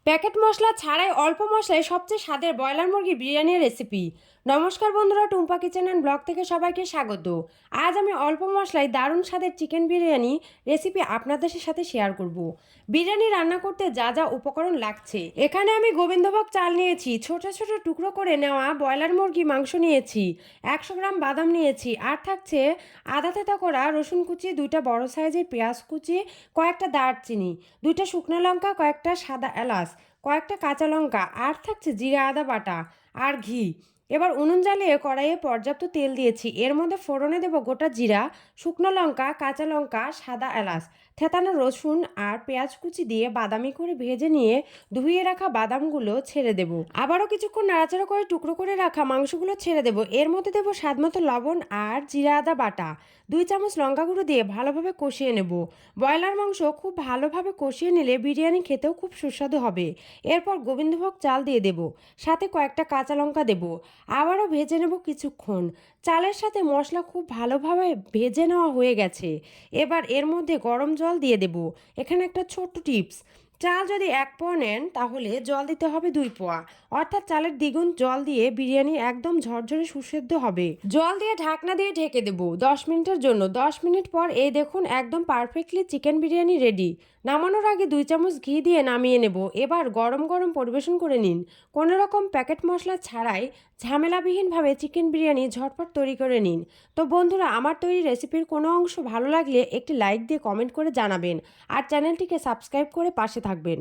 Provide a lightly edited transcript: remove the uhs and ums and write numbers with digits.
Packet মশলা ছাড়াই অল্প মশলায় সবচেয়ে স্বাদের ব্রয়লার মুরগির বিরিয়ানির রেসিপি। নমস্কার বন্ধুরা, টুম্পা কিচেন অ্যান্ড ব্লগ থেকে সবাইকে স্বাগত। আজ আমি অল্প মশলায় দারুণ স্বাদের চিকেন বিরিয়ানি রেসিপি আপনাদের সাথে শেয়ার করব। বিরিয়ানি রান্না করতে যা যা উপকরণ লাগছে, এখানে আমি গোবিন্দভোগ চাল নিয়েছি, ছোট ছোট টুকরো করে নেওয়া ব্রয়লার মুরগি মাংস নিয়েছি, 100 গ্রাম বাদাম নিয়েছি, আর থাকছে আধা থেঁতা করা রসুন কুচি, 2টা বড় সাইজের পেঁয়াজ কুচি, কয়েকটা দারচিনি, 2টা শুকনো লঙ্কা, কয়েকটা সাদা এলাচ, কয়েকটা কাঁচা লঙ্কা, আর থাকছে জিরা আদা বাটা আর ঘি। এবার উনুন জ্বালিয়ে কড়াইয়ে পর্যাপ্ত তেল দিয়েছি, এর মধ্যে ফোড়নে দেব গোটা জিরা, শুকনো লঙ্কা, কাঁচা লঙ্কা, সাদা এলাচ, থেতানো রসুন আর পেঁয়াজ কুচি দিয়ে বাদামি করে ভেজে নিয়ে ধুয়ে রাখা বাদামগুলো ছেড়ে দেব। আবারও কিছুক্ষণ নাড়াচাড়া করে টুকরো করে রাখা মাংসগুলো ছেড়ে দেব। এর মধ্যে দেব স্বাদমতো লবণ আর জিরা আদা বাটা, 2 চামচ লঙ্কা গুঁড়ো দিয়ে ভালোভাবে কষিয়ে নেব। ব্রয়লার মাংস খুব ভালোভাবে কষিয়ে নিলে বিরিয়ানি খেতেও খুব সুস্বাদু হবে। এরপর গোবিন্দভোগ চাল দিয়ে দেব, সাথে কয়েকটা কাঁচা লঙ্কা দেব। আবারও ভেজে নেব কিছুক্ষণ। চালের সাথে মশলা খুব ভালোভাবে ভেজে নেওয়া হয়ে গেছে। এবার এর মধ্যে গরম জল দিয়ে দেব। এখানে একটা ছোট্ট টিপস, চাল যদি 1 পোয়া নেন তাহলে জল দিতে হবে 2 পোয়া, অর্থাৎ চালের দ্বিগুণ জল দিয়ে বিরিয়ানি একদম ঝরঝরে সুসেদ্ধ হবে। জল দিয়ে ঢাকনা দিয়ে ঢেকে দেব 10 মিনিটের জন্য। 10 মিনিট পর এই দেখুন, একদম পারফেক্টলি চিকেন বিরিয়ানি রেডি। নামানোর আগে 2 চামচ ঘি দিয়ে নামিয়ে নেব। এবার গরম গরম পরিবেশন করে নিন। কোনো রকম প্যাকেট মশলা ছাড়াই ঝামেলাবিহীনভাবে চিকেন বিরিয়ানি ঝটপট তৈরি করে নিন। তো বন্ধুরা, আমার তৈরি রেসিপির কোনো অংশ ভালো লাগলে একটি লাইক দিয়ে কমেন্ট করে জানাবেন, আর চ্যানেলটিকে সাবস্ক্রাইব করে পাশে থাকবেন।